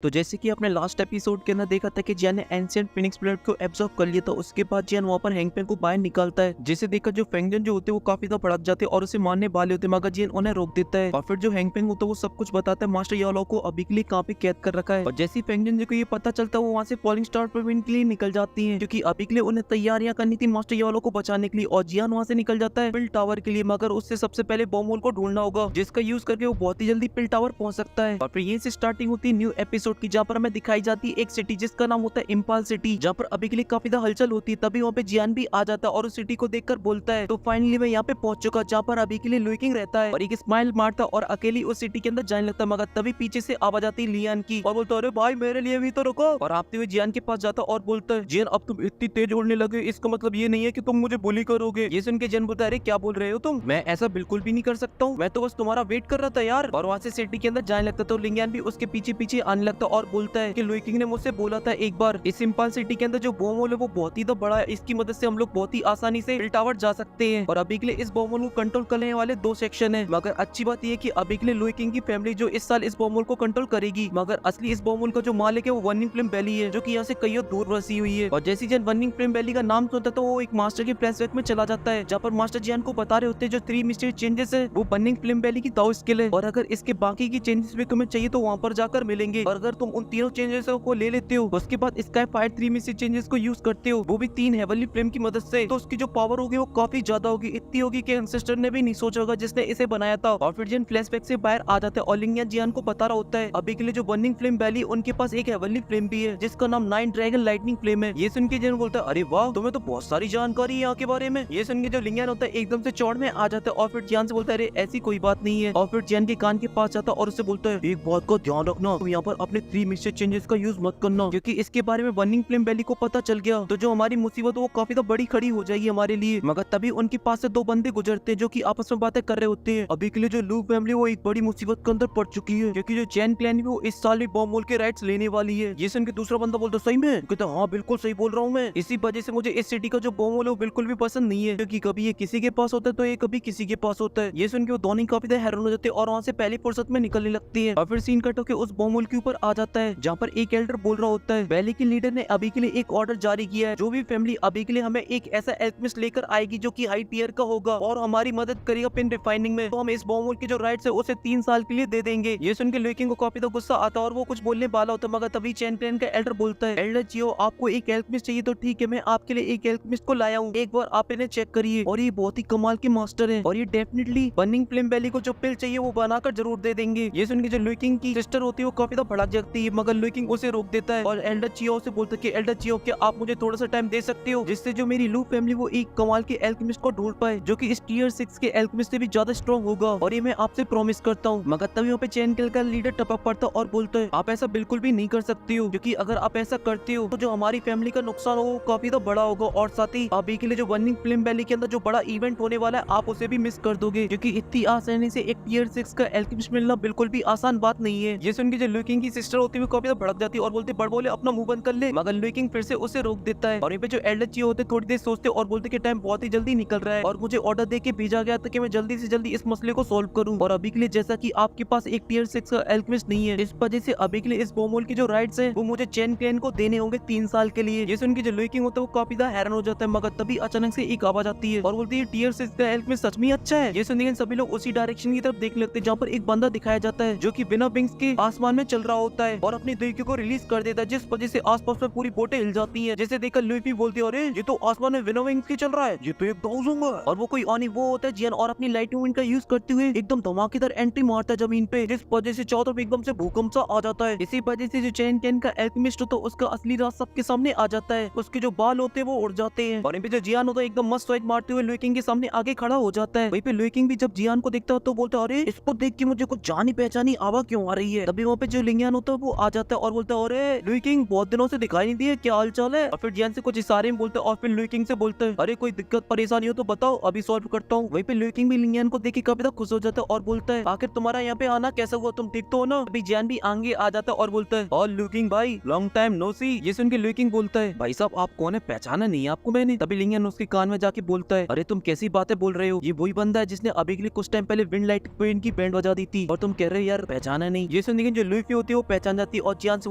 तो जैसे कि आपने लास्ट एपिसोड के अंदर देखा था कि जियान ने एंशिएंट फिनिक्स ब्लड को एब्जॉर्ब कर लिया था। उसके बाद जियान वहां पर हैंगपेंग को बाहर निकालता है, जिसे देखकर जो फेंगजन जो होते हैं वो काफी ज्यादा भड़क जाते हैं और उसे मारने वाले होते हैं, मगर जियान उन्हें रोक देता है। और फिर जो हैंगपेंग होता है वो सब कुछ बताता है मास्टर यालो को अभी के लिए कहाँ पे कैद कर रखा है। और जैसे फेंगजन को ये पता चलता है वो वहाँ से फॉलिंग स्टार पर के लिए निकल जाती है, क्योंकि अभी के लिए उन्हें तैयारियां करनी थी मास्टर यालो को बचाने के लिए। और जियान वहाँ से निकल जाता है पिल टावर के लिए, मगर उससे सबसे पहले बॉम्ब होल को ढूंढना होगा जिसका यूज करके वो बहुत ही जल्दी पिल टावर पहुंच सकता है। और फिर यहीं से स्टार्टिंग होती है न्यू एपिसोड की, जहाँ पर हमें दिखाई जाती है एक सिटी जिसका नाम होता है इम्पाल सिटी, जहाँ पर अभी के लिए काफी ज्यादा हलचल होती है। तभी वहाँ पे जियान भी आ जाता है और उस सिटी को देखकर बोलता है तो फाइनली मैं यहाँ पे पहुंच चुका, जहाँ पर अभी के लिए लुई किंग रहता है। और एक स्माइल मारता और अकेली उस सिटी के अंदर जाने लगता है, मगर तभी पीछे से आवाज आती है लियान की और बोलता है अरे भाई मेरे लिए भी तो रुको। और आपते हुए जियान के पास जाता और बोलता है जियान अब तुम इतनी तेज उड़ने लगे, इसका मतलब ये नहीं है कि तुम मुझे बुली करोगे। ये सुन के जियान बोलता है अरे क्या बोल रहे हो तुम, मैं ऐसा बिल्कुल भी नहीं कर सकता हूँ, मैं तो बस तुम्हारा वेट कर रहा था यार। और वहाँ से सिटी के अंदर जाने लगता तो लियान भी उसके पीछे पीछे आने लगता और बोलता है कि लुई किंग ने मुझसे बोला था एक बार इस इम्पाल सिटी के अंदर जो बॉम्ब होल है वो बहुत ही तो बड़ा है, इसकी मदद से हम लोग बहुत ही आसानी से हिल टावर जा सकते हैं। और अभी के लिए इस बॉम्ब होल को कंट्रोल करने वाले दो सेक्शन है, मगर अच्छी बात यह है कि अभी के लिए लुई किंग की फैमिली जो इस साल इस बॉम्ब होल को कंट्रोल करेगी, मगर असली इस बॉम्ब होल का जो मालिक है वो वर्निंग फ्लेम वैली है, जो कि यहाँ से कई दूर बसी हुई है। और जैसे जन वर्निंग फ्लेम वैली का नाम सुनता तो वो एक मास्टर के फ्लैशबैक में चला जाता है, जहाँ पर मास्टर जियान को बता रहे होते हैं जो 3 मिस्ट्री चेंजेस है वो बर्निंग फ्लेम वैली की दाव स्किल है, और अगर इसके बाकी की चेंजेस भी तुम्हें चाहिए तो वहाँ पर जाकर मिलेंगे। और अगर तुम उन तीनों चेंजेस को ले लेते हो उसके बाद स्काई फायर 3 मिस्ट्री चेंजेस को यूज करते हो, वो भी 3 हेवनली फ्लेम की मदद से, तो उसकी जो पावर होगी वो काफी ज्यादा होगी, इतनी होगी कि एंसेस्टर ने भी नहीं सोचा होगा जिसने इसे बनाया था। और फिर जिन फ्लैशबैक से बाहर आ जाते हैं और लिंगियन जियान को बता रहा होता है अभी के लिए जो बर्निंग फ्लेम वैली उनके पास एक हेवनली फ्लेम भी है जिसका नाम 9 ड्रैगन लाइटनिंग फ्लेम है। ये सुन के जियान बोलता है अरे वाह तुम्हें तो बहुत सारी जानकारी है यहाँ के बारे में। ये सुन के जो लिंगियन होता है एकदम से चौड़ में आ जाता है और फिर जियान से बोलता है अरे ऐसी कोई बात नहीं है। और फिर जियान के कान के पास जाता है और उससे बोलता है एक बात का ध्यान रखना, तुम यहाँ पर अपने 3 मिस्टर चेंजेस का यूज मत करना, क्योंकि इसके बारे में बर्निंग फ्लेम वैली को पता चल गया तो जो हमारी मुसीबत वो काफी तो बड़ी खड़ी हो जाएगी हमारे लिए। मगर तभी उनके पास से 2 बंदे गुजरते हैं जो कि आपस में बातें कर रहे होते हैं। अभी के लिए जो लू फैमिली वो एक बड़ी मुसीबत के अंदर पड़ चुकी है, क्योंकि जो चैन क्लैन वो इस साल भी बॉम्ब होल के राइट्स लेने वाली है। ये सुन के दूसरा बंदा बोलता सही में, कहता हाँ बिल्कुल सही बोल रहा हूँ मैं, इसी वजह से मुझे इस सिटी का जो बॉम्ब होल है वो बिल्कुल भी पसंद नहीं है, क्योंकि कभी ये किसी के पास होता है तो ये कभी किसी के पास होता है। ये सुन के वो दोनों काफी हैरान हो जाते हैं और वहाँ से पहली फुर्सत में निकलने लगती है। और फिर सीन कट होकर उस बॉम्ब होल के ऊपर आ जाता है, जहाँ पर एक एल्डर बोल रहा होता है वैली के लीडर ने अभी के लिए एक ऑर्डर जारी किया है, जो भी फैमिली अभी के लिए हमें एक ऐसा एल्केमिस्ट लेकर आएगी जो कि हाई टियर का होगा और हमारी मदद करेगा पिन रिफाइनिंग में, तो हम इस बॉम्ब होल के जो राइट्स है उसे 3 साल के लिए दे देंगे। ये सुन के लुई किंग को काफी तो गुस्सा आता है और वो कुछ बोलने वाला होता है, मगर तभी चैन क्लैन का एल्डर बोलता है एल्डर जियो आपको एक एल्केमिस्ट चाहिए तो ठीक है, मैं आपके लिए एक एल्केमिस्ट को लाया हूँ, एक बार आप इन्हें चेक करिए, और ये बहुत ही कमाल के मास्टर है और ये डेफिनेटली बर्निंग फ्लेम वैली को जो पिल चाहिए वो बनाकर जरूर दे देंगे। ये सुन के जो लुई किंग की सिस्टर होती है वो काफी तो भड़क जाती है, मगर लुई किंग उसे रोक देता है और एल्डर जियो से बोलता है कि एल्डर जियो क्या आप मुझे थोड़ा सा टाइम दे सकते हो जिससे जो मेरी लू फैमिली वो एक कमाल के एल्केमिस्ट को ढूंढ पाए जो कि इस टियर 6 के एल्केमिस्ट से भी ज्यादा स्ट्रॉन्ग होगा, और ये मैं आपसे प्रॉमिस करता हूँ। मगर तभी वहाँ पे चैन क्लैन का लीडर टपक पड़ता और बोलता है आप ऐसा बिल्कुल भी नहीं कर सकते हो, क्योंकि अगर आप ऐसा करते हो तो जो हमारी फैमिली का नुकसान होगा वो काफी तो बड़ा होगा, और साथ ही अभी के लिए जो बर्निंग फ्लेम वैली के अंदर जो बड़ा इवेंट होने वाला है आप उसे भी मिस कर दोगे, क्योंकि इतनी आसानी से एक टियर 6 का एल्केमिस्ट मिलना बिल्कुल भी आसान बात नहीं है। ये सुन के जो लुई किंग की सिस्टर होती है वो काफी भड़क जाती है और बोलते बड़ बोले अपना मुंह बंद कर ले, मगर लुई किंग फिर से उसे रोक देता है। और यहाँ पे जो एल्डर जियो होते थोड़ी देर सोचते और बोलते कि टाइम बहुत ही जल्दी निकल रहा है और मुझे ऑर्डर दे के भेजा गया था कि मैं जल्दी से जल्दी इस मसले को सोल्व करूं, और अभी के लिए जैसा कि आपके पास एक टियर 6 का एल्केमिस्ट नहीं है इस वजह से अभी के लिए इस बॉम्ब होल की जो राइट्स है वो मुझे चैन क्लैन को देने होंगे 3 साल के लिए। ये सुन के जो लुई किंग होता है वो काफी हैरान हो जाता है, मगर तभी अचानक से एक आवाज आती है और बोलती है टियर 6 का एल्केमिस्ट सच में अच्छा है। ये सुन सभी लोग उसी डायरेक्शन की तरफ देखने लगते हैं जहाँ पर एक बंदा दिखाया जाता है जो कि बिना विंग्स के आसमान में चल रहा होता है और अपनी दुई को रिलीज कर देता है, जिस वजह से आसपास में पूरी बोटें हिल जाती हैं, जिसे देखकर लुई बोलती है अरे ये तो आसमान में बिना विंग्स के चल रहा है, ये तो एक दाउजूंगा। और वो कोई ऑनी वो होता है जियान और अपनी लाइटनिंग विंड का यूज करते हुए एकदम धमाकेदार एंट्री मारता है जमीन पे, जिस वजह से चारों तरफ एकदम से भूकंप सा आ जाता है। इसी वजह से जो चैन क्लैन का एल्केमिस्ट होता है उसका असली राज सबके सामने आ जाता है, उसके जो बाल होते हैं वो उड़ जाते हैं, और यहाँ पे जो जियान होता है एकदम मस्त स्वाइट मारते हुए लुई किंग के सामने आगे खड़ा हो जाता है। वहीं पे लुई किंग भी जब जियान को देखता है तो बोलता है अरे इसको देख के मुझे कुछ जानी पहचानी आवाज क्यों आ रही है। तभी वहाँ पे जो लिंगियन होता है वो आ जाता है और बोलता है अरे लुई किंग बहुत दिनों से दिखाई नहीं दिए, क्या हाल चाल है। और फिर जियान से कुछ इशारे में बोलता है और फिर लुई किंग से बोलता है अरे कोई दिक्कत परेशानी हो तो बताओ अभी सॉल्व करता हूँ। वहीं पे लुई किंग भी लिंगियन को देख के काफी खुश हो जाता है और बोलता है आखिर तुम्हारा यहाँ पे आना कैसा हुआ, तुम ठीक तो हो ना। अभी जियान भी आगे आ जाता है और बोलता है और लुई किंग भाई लॉन्ग टाइम नो सी। ये सुन के लुई किंग बोलता है भाई साहब आप कौन है, पहचाना नहीं आपको मैंने। तभी लिंगियन उसके कान में जाके बोलता है अरे तुम कैसी बातें बोल रहे हो, ये वही बंदा है जिसने अभी के लिए कुछ टाइम पहले विंड लाइट क्वीन की बैंड बजा दी थी और तुम कह रहे हो यार पहचाना नहीं। ये सुन जो लुई होती है वो पहचान जाती है और जियान से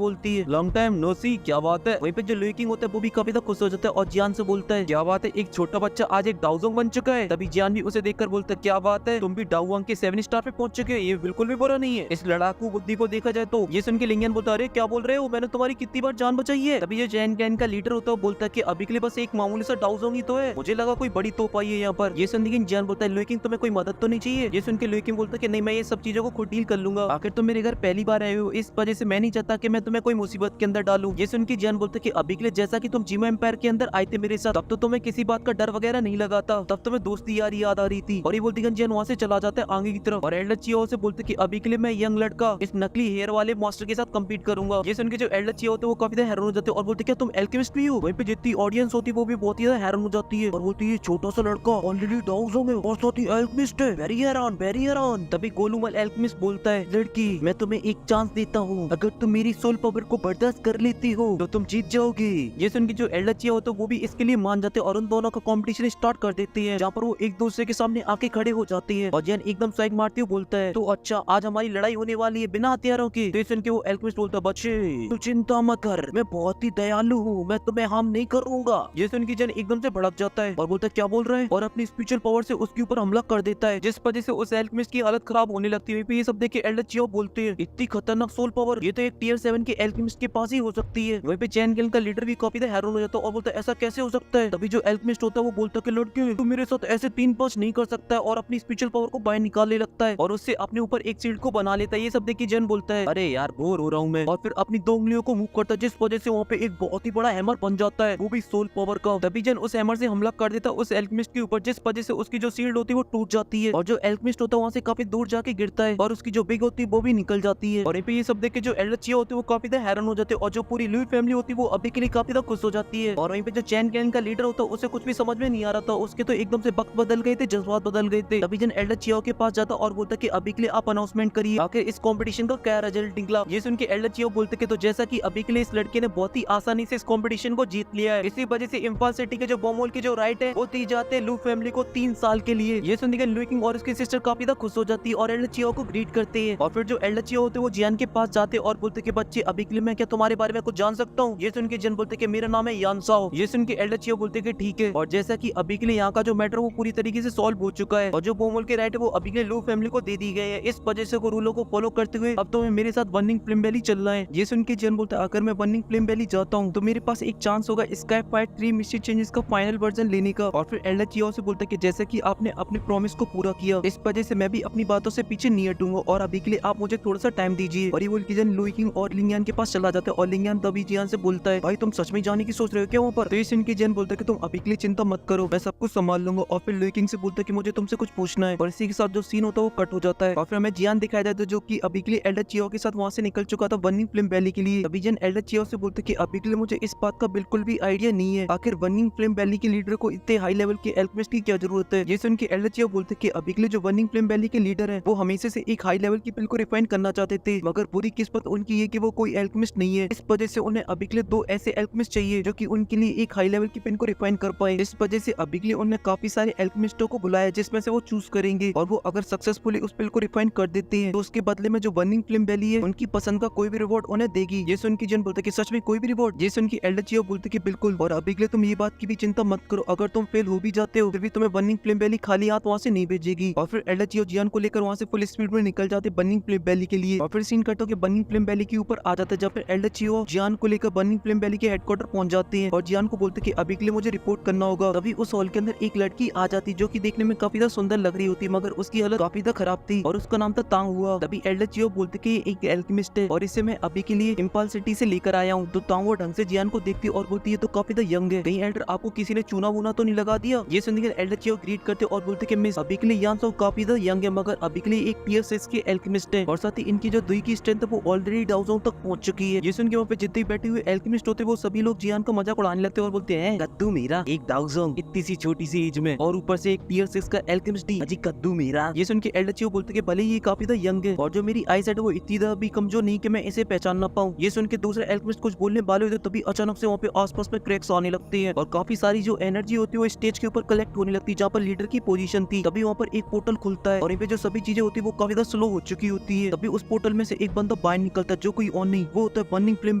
बोलती है लॉन्ग टाइम नो सी, क्या बात है। वहीं पे जो लुई किंग होता है वो भी काफी ज्यादा खुश हो जाता है और जियान से बोलता है क्या बात है, एक छोटा बच्चा आज एक डाउजोंग बन चुका है। तभी जियान भी उसे देखकर बोलता है क्या बात है, तुम भी डाउवांग के 7 स्टार पे पहुंच चुके हो, ये बिल्कुल भी बुरा नहीं है। इस लड़ाकू बुद्धि को देखा जाए तो। ये सुन के लिंगियन बोलता है अरे क्या बोल रहे हो, मैंने तुम्हारी कितनी बार जान बचाई है। तभी जो जैन गैंग का लीडर होता है वो बोलता है कि अभी के लिए बस एक मामूली सा डाउजोंग ही तो है, मुझे लगा कोई बड़ी तोप आई है यहाँ पर। ये सुन के जियान बोलता है लुई किंग तुम्हें कोई मदद तो नहीं चाहिए। ये सुन के लुई किंग बोलता है कि नहीं, मैं ये सब चीजों को खुद डील कर लूंगा, आखिर तुम मेरे घर पहली बार आए हो, इस वजह से मैं नहीं चाहता कि मैं तुम्हें कोई मुसीबत के अंदर डालूं। ये सुन के जियान बोलता है कि अभी के लिए जैसा कि तुम जिमा एम्पायर के अंदर आए थे मेरे साथ, तब तो तुम्हें किसी बात का डर वगैरह नहीं लगाता, तब तुम्हें दोस्ती यारी याद आ रही थी। और ये बोलती है जियान वहाँ से चला जाता है आगे की तरफ और एल्डर चियो से बोलते कि अभी के लिए मैं यंग लड़का इस नकली हेयर वाले मास्टर के साथ कम्पीट करूंगा। ये सुन के जो एल्डर चियो होते हैं वो काफी हैरान हो जाते हैं और बोलते क्या तुम एल्केमिस्ट भी हो। वहीं पे जितनी ऑडियंस होती है वो भी बहुत ही हैरान हो जाती है और बोलती है छोटा सा लड़का ऑलरेडी डाउजोंग में और साथ ही एल्केमिस्ट है, वेरी हैरान वेरी हैरान। तभी गोलूमल एल्केमिस्ट बोलता है लड़की मैं तुम्हें एक चांस देता हूँ, अगर तुम मेरी सोल पावर को बर्दाश्त कर लेती हो तो तुम जीत जाओगी। ये सुन के जो एल्डर चियो होते हैं वो भी इसके लिए मान जाते हैं और उन दोनों का कॉम्पिटिशन स्टार्ट कर देती है, जहाँ पर वो एक दूसरे के सामने आके खड़े हो जाती है। और जियान एकदम स्वैग मारती हुई बोलता है तो अच्छा आज हमारी लड़ाई होने वाली है बिना हथियारों की। तो सुन के वो एल्केमिस्ट बोलता है बच्चे तू चिंता मत कर, मैं बहुत ही दयालु हूँ, मैं तुम्हें हार्म नहीं करूंगा। ये सुन के जियान एकदम से भड़क जाता है और बोलता है क्या बोल रहे हैं, और अपनी स्पिरिचुअल पावर से उसके ऊपर हमला कर देता है, जिस वजह से उस एल्केमिस्ट की हालत खराब होने लगती है। ये सब देख के एल्डर चियो बोलते हैं इतनी खतरनाक सोल पावर, ये तो एक टियर 7 के एल्केमिस्ट के पास ही हो सकती है। वहीं पे चैन गैंग का लीडर भी काफी हैरान हो जाता है और बोलता है ऐसा कैसे हो सकता है। तभी जो एल्केमिस्ट होता है वो बोलता है कि लड़के तू मेरे साथ ऐसे 3-5 नहीं कर सकता है, और अपनी स्पिरिचुअल पावर को बाहर निकालने लगता है और उससे अपने ऊपर एक शील्ड को बना लेता है। ये सब देख के जैन बोलता है अरे यार बोर हो रहा हूँ मैं, और फिर अपनी 2 उंगलियों को मूव करता है, जिस वजह से वहाँ पे एक बहुत ही बड़ा हैमर बन जाता है, वो भी सोल पावर का। तभी जैन उस हैमर से हमला कर देता है उस एल्केमिस्ट के ऊपर, जिस वजह से उसकी जो शील्ड होती है वो टूट जाती है और जो एल्केमिस्ट होता है वहाँ से काफी दूर जाके गिरता है और उसकी जो बिग होती है वो भी निकल जाती है। और यहाँ पे ये सब देख के जो एल्डर चियो होते हैं वो काफी हैरान हो जाते हैं और जो पूरी लुई फैमिली होती है वो अभी के लिए काफी खुश हो जाती है। और वहीं पे जो चैन गैंग का लीडर होता है उसे कुछ भी समझ में नहीं आ रहा था, उसके तो एकदम से वक्त बदल गए थे, जज्बात बदल गए थे। तभी जन एल्डर चियो के पास जाता और बोलता कि अभी के लिए आप अनाउंसमेंट करिए आखिर इस कंपटीशन का क्या रिजल्ट निकला। ये सुन के एल्डर चियो बोलते कि तो जैसा कि अभी के लिए इस लड़के ने बहुत ही आसानी से इस कंपटीशन को जीत लिया है, इसी वजह से इम्फाल सिटी के जो बॉमोल के जो राइट है वो दी जाते हैं लू फैमिली को 3 साल के लिए। ये सुन के लुई किंग और उसकी सिस्टर काफी खुश हो जाती है और एल्डर चियो को ग्रीट करते हैं। और फिर जो एल्डर चियो होते हैं वो जियान के पास जाते और बोलते कि बच्चे अभी के लिए मैं क्या तुम्हारे बारे में कुछ जान सकता हूँ। ये सुन के जियान बोलते कि मेरा नाम है यानसाओ। ये सुन के एल्डर चियो बोलते कि ठीक है, और जैसा कि अभी के लिए यहाँ का जो मैटर वो पूरी तरीके से सॉल्व हो चुका है और जो बोमोल के राइट है वो अभी के लिए लू फैमिली को दे दी गए है, इस वजह से रूलों को फॉलो करते हुए अब तो मेरे साथ बर्निंग फ्लेम वैली चलना है। ये सुन के जियान बोलता है अगर मैं बर्निंग फ्लेम वैली जाता हूँ तो मेरे पास एक चांस होगा स्काई फाइट 3 मिस्ट्री चेंजेस का फाइनल वर्जन लेने का। और फिर एल्डर चियो से बोलता है कि जैसे कि आपने अपने प्रॉमिस को पूरा किया, इस वजह से मैं भी अपनी बातों से पीछे नहीं हटूंगा और अभी के लिए आप मुझे थोड़ा सा टाइम दीजिए। और ये बोल के जियान लुई किंग और लिंगियन के पास चला जाता है और लिंगियन तभी जियान से बोलता है भाई तुम सच में जाने की सोच रहे हो क्या वहाँ पर। तो ये सुन के जियान बोलता है कि तुम अभी के लिए चिंता मत करो, मैं सब कुछ संभाल लूंगा। और फिर लुई किंग से बोलता है कि मुझे तुमसे कुछ पूछना है, और इसी के साथ जो सीन होता है वो कट हो जाता है और फिर हमें जियान दिखाया जाता है जो कि अभी के लिए एल्डर चियो के साथ वहाँ से निकल चुका था बर्निंग फ्लेम वैली के लिए। अभी जियान एल्डर चियो से बोलते कि अभी के लिए मुझे इस बात का बिल्कुल भी आइडिया नहीं है आखिर बर्निंग फ्लेम वैली के लीडर को इतने हाई लेवल के एल्केमिस्ट की क्या जरूरत है। ये सुन के एल्डर चियो बोलते कि अभी के लिए जो बर्निंग फ्लेम वैली के लीडर है वो हमेशा से एक हाई लेवल की पिल को रिफाइन करना चाहते थे, मगर बुरी किस्मत उनकी है कि वो कोई एल्केमिस्ट नहीं है, इस वजह से उन्हें अभी के लिए 2 ऐसे एल्केमिस्ट चाहिए जो कि उनके लिए एक हाई लेवल की पिन को रिफाइन कर पाए। इस वजह से अभी के लिए उन्हें काफी सारे एल्केमिस्टों को बुलाया जिसमें से वो चूज करेंगे और वो अगर सक्सेसफुली उस पिल को रिफाइन कर देते हैं तो उसके बदले में जो बर्निंग फ्लेम वैली है उनकी पसंद का कोई भी रिवॉर्ड उन्हें देगी। ये सुन के जियान बोलते कि सच में कोई भी रिवॉर्ड। ये सुन के एल्डर चियो बोलते कि बिल्कुल, और अभी के लिए तुम ये बात की भी चिंता मत करो, अगर तुम फेल हो भी जाते हो फिर भी तुम्हें बर्निंग फ्लेम वैली खाली हाथ वहाँ से नहीं भेजेगी। और फिर एल्डर चियो जियान को लेकर वहाँ से फुल स्पीड में निकल जाते बर्निंग फ्लेम वैली के लिए। और फिर सीन कट होकर बर्निंग फ्लेम वैली के ऊपर आ जाता है जब फिर एल्डर चियो जियान को लेकर बर्निंग फ्लेम वैली के हेडक्वार्टर पहुंच जाते हैं और जियान को बोलते कि अभी के लिए मुझे रिपोर्ट करना होगा। तभी उस हॉल के अंदर एक लड़की आ जाती जो कि देखने में काफी ज्यादा सुंदर लग रही होती मगर उसकी हालत काफी ज्यादा खराब थी और उसका नाम था तांग हुआ। तभी एल्डर चियो बोलते कि एक एल्केमिस्ट है और इसे मैं अभी के लिए इम्फाल सिटी से लेकर आया हूँ। तो तांग वो ढंग से जियान को देखती और बोलती है तो काफी ज्यादा यंग है, कहीं एल्डर आपको किसी ने चूना वूना तो नहीं लगा दिया। ये सुनकर एल्डर चियो ग्रीट करते और बोलते कि मिस अभी के लिए यान सब काफी ज्यादा यंग है मगर अभी के लिए एक टीयर 6 के एल्केमिस्ट है और साथ ही इनकी जो दुई की स्ट्रेंथ है वो ऑलरेडी डाउजोंग तक पहुंच चुकी है। ये सुन के वहाँ पे जितने बैठे हुए एल्केमिस्ट होते वो सभी लोग जियान का मजाक उड़ाने लगते और बोलते हैं कद्दू मेरा, एक डाउजोंग इतनी सी छोटी सी एज में और ऊपर से एक टीयर 6 का एल्केमिस्ट अजी कद्दू मेरा। ये सुन के एल्डर चियो बोलते कि भले ये काफी ज्यादा यंग है और जो मेरी आई साइट वो इतनी ज्यादा भी कमजोर नहीं कि मैं इसे पहचान ना पाऊं। ये सुन के दूसरे एल्केमिस्ट कुछ बोलने वाले होते तभी अचानक से वहाँ पे आसपास में क्रैक्स आने लगते हैं और काफी सारी जो एनर्जी होती है वो स्टेज के ऊपर कलेक्ट होने लगती है जहाँ पर लीडर की पोजीशन थी। तभी वहाँ पर एक पोर्टल खुलता है और यहाँ पे जो सभी चीजें होती है वो काफी ज्यादा स्लो हो चुकी होती है। तभी उस पोर्टल में से एक बंदा बाहर निकलता है जो कोई और नहीं वो होता है बर्निंग फ्लेम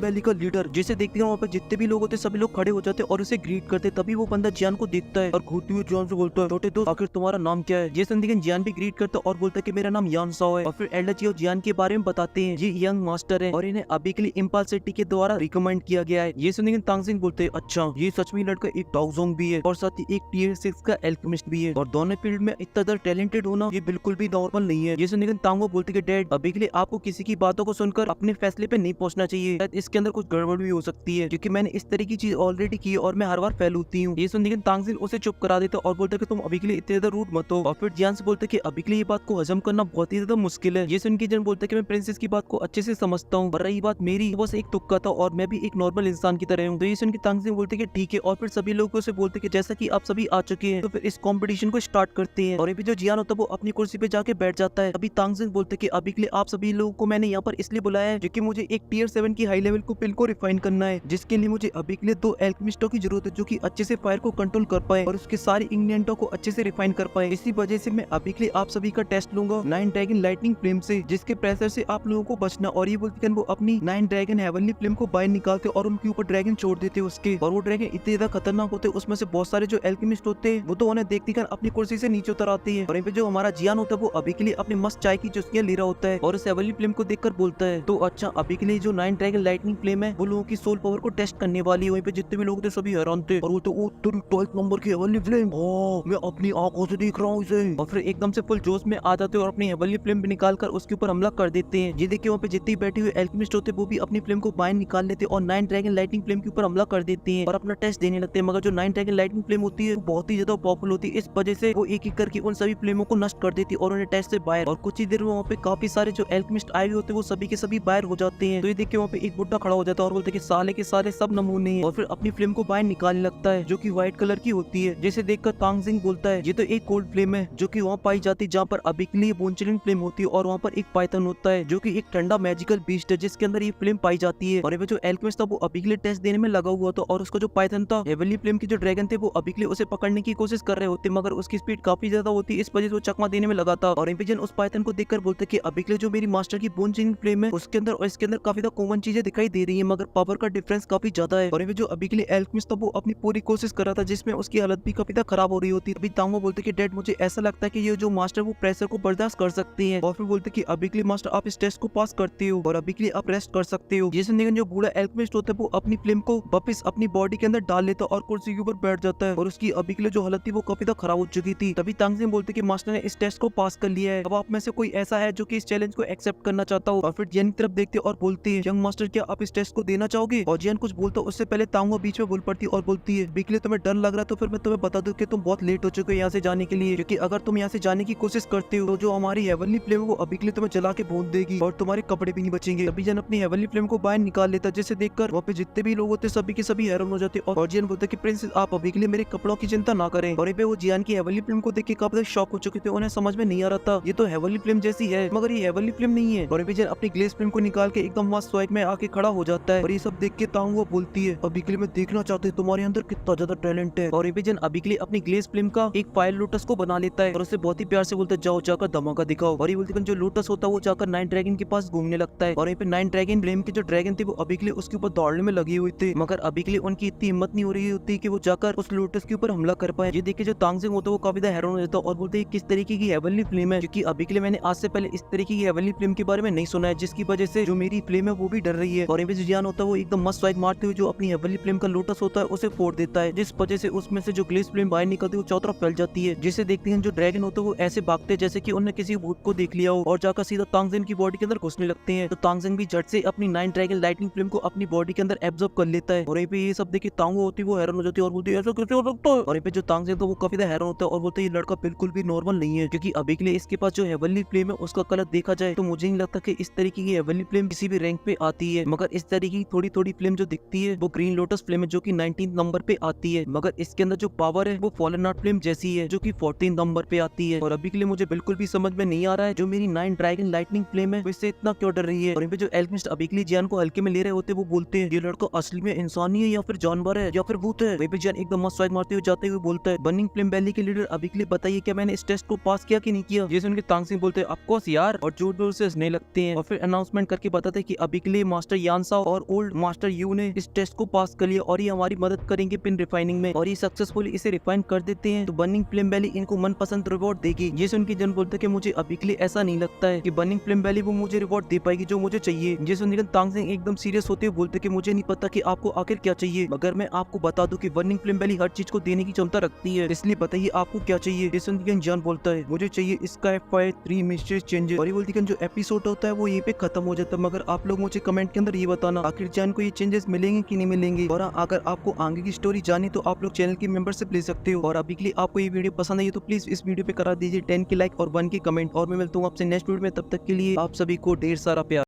वैली का लीडर। जिसे देखते हैं वहाँ पे जितने भी लोग होते हैं सभी लोग खड़े हो जाते हैं और उसे ग्रीट करते हैं। तभी वो बंदा जियान को देखता है और घूरते हुए जियान से बोलता है छोटे दोस्त आखिर तुम्हारा नाम क्या है। ये सुनते ही जियान भी ग्रीट करता है और बोलता है कि मेरा नाम यान साओ है। और फिर एल्डर जियो जियान के बारे में बताते हैं ये यंग मास्टर है और इन्हें अभी के लिए इम्पाल सिटी के द्वारा रिकमेंड किया गया है। ये सुनते तांगसिंग बोलते हैं अच्छा ये सच में लड़का एक डाउजोंग भी है और साथ ही एक टीयर 6 का एल्केमिस्ट भी है और दोनों फील्ड में इतना ज्यादा टैलेंटेड होना ये बिल्कुल भी नॉर्मल नहीं है। ये सुनते तांगो बोलते कि डैड अभी के लिए आपको किसी की बातों को सुनकर अपने फैसले पे नहीं पहुंचना चाहिए, शायद इसके अंदर कुछ गड़बड़ भी हो सकती है क्योंकि मैंने इस तरह की चीज ऑलरेडी की और मैं हर बार फेल होती हूँ। ये सुनते तांगसिंग उसे चुप करा देता और बोलता कि तुम अभी के लिए इतने ज्यादा रूड मत हो। और फिर जियान से बोलते कि अभी के लिए ये बात को हजम करना बहुत ही ज्यादा मुश्किल है। ये सुन के जियान बोलता कि मैं प्रिंसेस की बात को अच्छे से समझता हूँ पर रही बात मेरी बस एक तुक्का था और मैं भी एक नॉर्मल इंसान की तरह हूँ। तो ये सुन के तांगसिंग बोलते कि ठीक है और फिर सभी लोगों से बोलते कि जैसा कि आप सभी आ चुके हैं तो फिर इस कंपटीशन को स्टार्ट करते हैं। और ये भी जो जियान होता है वो अपनी कुर्सी पे जाके बैठ जाता है। अभी तांगसिंग बोलते कि अभी के लिए आप सभी लोगों को मैंने यहाँ पर इसलिए बुलाया है क्योंकि मुझे एक टीयर 7 की हाई लेवल को पिल को रिफाइन करना है जिसके लिए मुझे अभी के लिए 2 एल्केमिस्टों की जरूरत है जो कि अच्छे से फायर को कंट्रोल कर पाए और उसके सारे इंग्रेडिएंटों को अच्छे से रिफाइन कर पाए। इसी वजह से मैं अभी के लिए आप सभी का टेस्ट लूंगा 9 ड्रैगन लाइटनिंग फ्लेम से जिसके प्रेशर से आप लोगों को बचना। और ये बोलते हैं वो अपनी 9 ड्रैगन हेवनली फ्लेम को बाहर निकालते और उनके ऊपर ड्रैगन छोड़ देते उसके और वो ड्रैगन इतने ज्यादा खतरनाक होते उसमें से बहुत सारे जो एल्केमिस्ट होते हैं वो तो उन्हें देखते कर अपनी कुर्सी से नीचे उतर आती है। और पे जो हमारा जियान होता है वो अभी के लिए अपने मस्त चाय की चुस्कियां ले रहा होता है और उस हेवनली फ्लेम को देखकर बोलता है तो अच्छा अभी के लिए जो 9 ड्रैगन लाइटनिंग फ्लेम है वो लोगों की सोल पावर को टेस्ट करने वाली है। वहीं पे जितने भी लोग थे सभी हैरान थे और वो तो 12 नंबर की हेवनली फ्लेम मैं अपनी आंखों से देख रहा हूँ इसे। और फिर एकदम से फुल जोश में आ जाते और अपनी हेवनली फ्लेम भी निकाल कर उसके ऊपर हमला कर देते हैं। ये देखिए वहाँ पे जितने बैठे हुए एल्केमिस्ट होते वो भी अपनी फ्लेम को बाहर निकाल लेते और 9 ड्रैगन लाइटनिंग फ्लेम के ऊपर हमला कर देते हैं और अपना टेस्ट देने लगते हैं। मगर जो 9 ड्रैगन लाइटनिंग फ्लेम होती है वो बहुत ही ज्यादा पावरफुल होती है, इस वजह से वो एक एक करके उन सभी फ्लेमों को नष्ट कर देती है और उन्हें टेस्ट से बाहर। और कुछ ही देर में वहाँ पे काफी सारे जो एल्केमिस्ट आए हुए होते वो सभी के सभी बाहर हो जाते हैं। तो ये देख के वहाँ पे एक बुड्ढा खड़ा हो जाता है और बोलते कि साले के सारे सब नमूने हैं और फिर अपनी फ्लेम को बाहर निकालने लगता है जो कि व्हाइट कलर की होती है। जिसे देखकर तांगसिंग बोलता है ये तो एक कोल्ड फ्लेम है जो कि वहाँ पाई जाती है जहाँ पर अभी के लिए बोनचिलिंग फ्लेम होती है और वहाँ पर एक पाइथन होता है जो कि एक ठंडा मैजिकल बीस्ट है जिसके अंदर ये फ्लेम पाई जाती है। और ये जो एल्केमिस्ट था वो अभी के लिए टेस्ट देने में लगा हुआ था और उसका जो पाइथन था हेवनली फ्लेम के जो ड्रैगन थे वो अभी के लिए उसे पकड़ने की कोशिश कर रहे होते मगर उसकी स्पीड काफी ज्यादा होती है, इस वजह से वो चकमा देने में लगा था। और इंविजन उस पाइथन को देखकर बोलते कि अभी के लिए जो मेरी मास्टर की बोन चिलिंग फ्लेम है उसके अंदर और इसके अंदर काफी ज्यादा कॉमन चीजें दिखाई दे रही है मगर पावर का डिफरेंस काफी ज्यादा है। और जो अभी के लिए एल्केमिस्ट था वो अपनी पूरी कोशिश कर रहा था जिसमें उसकी हालत भी काफी ज्यादा खराब हो रही होती है। अभी तांगो बोलते कि डैड मुझे ऐसा लगता है कि ये जो मास्टर वो प्रेशर को बर्दाश्त कर सकते हैं। और फिर बोलते कि अभी के लिए मास्टर आप इस टेस्ट को पास करते हो और अभी के लिए आप रेस्ट कर सकते हो। जैसे जो बूढ़ा एल्केमिस्ट होता है वो अपनी फ्लेम को वापस अपनी बॉडी के अंदर डाल लेता और कुर्सी के ऊपर बैठ जाता है और उसकी अभी के लिए जो हालत थी वो काफी ज्यादा खराब हो चुकी थी। तभी तांगसिंग बोलते कि मास्टर ने इस टेस्ट को पास कर लिया है, अब आप में से कोई ऐसा है जो कि इस चैलेंज को एक्सेप्ट करना चाहता हो। और फिर जियान की तरफ देखते और बोलती है यंग मास्टर क्या आप इस टेस्ट को देना चाहोगे। और जियान कुछ बोलता उससे पहले तांगो बीच में बोल पड़ती और बोलती है अभी के लिए तुम्हें डर लग रहा है तो फिर मैं तुम्हें बता दूं कि तुम बहुत लेट हो चुके हो यहाँ से जाने के लिए, क्योंकि अगर तुम यहाँ से जाने की कोशिश करते हो तो जो हमारी हेवनली फ्लेम है वो अभी के लिए तुम्हें जला के भून देगी और तुम्हारे कपड़े भी नहीं बचेंगे। अभी जियान अपनी हेवनली फ्लेम को बाहर निकाल लेता जिसे देखकर वहाँ पे जितने भी लोग होते सभी के सभी हैरान हो जाते और जियान बोलता कि प्रिंसेस आप अभी के लिए मेरे कपड़ों की चिंता ना करें। और वो जियान की हेवनली फ्लेम को देख के काफी शॉक हो चुके थे, उन्हें समझ में नहीं आ रहा था ये तो हेवनली फ्लेम जैसी है मगर ये हेवनली फ्लेम नहीं है। और जियान अपनी ग्लेस फ्लेम को निकाल के एकदम मस्त स्वैग में आके खड़ा हो जाता है और ये सब देख के तांगो बोलती है अभी के लिए मैं देखना चाहती हूँ तुम्हारे अंदर कितना ज्यादा टैलेंट है। और जियान अभी के लिए अपनी ग्लेस फ्लेम का एक फायर लोटस को बना लेता है और उसे बहुत ही प्यार से बोलता है जाओ जाकर धमाका दिखाओ। और ये बोलते जो लोटस होता है वो जाकर 9 ड्रैगन के पास घूमने लगता है और 9 ड्रैगन फ्लेम के जो ड्रैगन थे वो अभी के लिए उसके ऊपर दौड़ने में लगे हुए थे मगर अभी के लिए उनकी इतनी हिम्मत नहीं हो रही होती कि वो जाकर उस लोटस के ऊपर हमला कर पाए। ये देखिए जो तांगसिंग होता है वो काफी हैरान हो जाता है और बोलते हैं किस तरीके की हेवनली फ्लेम है, क्योंकि अभी के लिए मैंने आज से पहले इस तरीके की हेवनली फ्लेम के बारे में नहीं सुना है जिसकी वजह से जो मेरी फ्लेम है वो भी डर रही है। और जियान होता है वो एकदम मस्त स्वाइग मारते हुए जो अपनी हेवनली फ्लेम का लोटस होता है उसे फोड़ देता है जिस वजह से उसमें से जो ग्लेस फ्लेम बाहर निकलती है वो चारों तरफ फैल जाती है। जिसे देखते हैं जो ड्रैगन होते हैं वो ऐसे भागते हैं जैसे कि उन्होंने किसी भूत को देख लिया हो और जाकर सीधा तांगसिंग की बॉडी के अंदर घुसने लगते हैं। तो तांगसिंग भी झट से अपनी 9 ड्रैगन लाइटनिंग फ्लेम को अपनी बॉडी के अंदर एब्जॉर्ब कर लेता है। और ये सब देखिए तांगो होती है वो हैरान हो जाती है और बोलती है ऐसा कैसे हो सकता है। और जो तांगसिंग तो वो काफी हैरान होता है और बोलते हैं ये लड़का बिल्कुल भी नॉर्मल नहीं है, क्योंकि अभी के लिए इसके पास जो हेवनली फ्लेम है उसका कलर देखा जाए तो मुझे नहीं लगता कि इस तरीके की हेवनली फ्लेम किसी भी रैंक पे आती है। मगर इस तरीके की थोड़ी थोड़ी फ्लेम जो दिखती है वो ग्रीन लोटस फ्लेम है जो कि 19 नंबर पे आती है, मगर इसके अंदर जो पावर है वो फॉलन आर्ट फ्लेम जैसी है जो कि 14 नंबर पे आती है। और अभी के लिए मुझे बिल्कुल भी समझ में नहीं आ रहा है जो मेरी 9 ड्रैगन लाइटनिंग फ्लेम है इससे इतना क्यों डर रही है। और जो एल्केमिस्ट अभी के लिए जियान को हल्के में ले रहे होते वो बोलते हैं ये लड़का असली में इंसान ही है या फिर जानवर है या फिर भूत है। वहीं पे जियान एकदम मस्त स्वाइग मारते हुए जाते हुए बोलता है बर्निंग फ्लेम वैली के लीडर अभी के लिए बताइए क्या मैंने इस टेस्ट को पास किया कि नहीं किया। ये सुन के तांगसिंग बोलते हैं ऑफ कोर्स यार, और जोर जोर से हंसने लगते हैं। और फिर अनाउंसमेंट करके बताता है कि अभी के लिए मास्टर यानसा और ओल्ड मास्टर यू ने इस टेस्ट को पास कर लिया और ये हमारी मदद करेंगे पिन रिफाइनिंग में, और ये सक्सेसफुली इसे रिफाइन कर देते हैं तो बर्निंग फ्लेम वैली इनको मनपसंद रिवॉर्ड देगी। ये सुन के जन बोलता है कि मुझे अभी के लिए ऐसा नहीं लगता है कि बर्निंग फ्लेम वैली वो मुझे रिवॉर्ड दे पाएगी जो मुझे चाहिए। ये सुनकर तांगसेंग एकदम सीरियस होते हुए बोलते कि मुझे नहीं पता कि आपको आखिर क्या चाहिए, मगर मैं आपको बता दूं कि बर्निंग फ्लेम वैली हर चीज को देने की क्षमता रखती है, इसलिए बताइए आपको क्या चाहिए। ये सुनकर जान बोलता है मुझे चाहिए स्काई फायर 3 मिस्ट्री चेंजेस, और ये बोलती है जो एपिसोड होता है वो यहीं पे खत्म हो जाता है, मगर आप लोग मुझे कमेंट के अंदर ये बताना आखिर जान को ये चेंजेस मिलेंगे कि नहीं मिलेंगे। और अगर आपको आगे की स्टोरी जानी तो आप लोग चैनल की मेंबरशिप ले सकते हो। और अभी के लिए आपको ये वीडियो पसंद आई तो प्लीज इस वीडियो पे करा दीजिए 10 के लाइक और 1 के कमेंट, और मैं मिलता हूँ आपसे नेक्स्ट वीडियो में, तब तक के लिए आप सभी को ढेर सारा प्यार।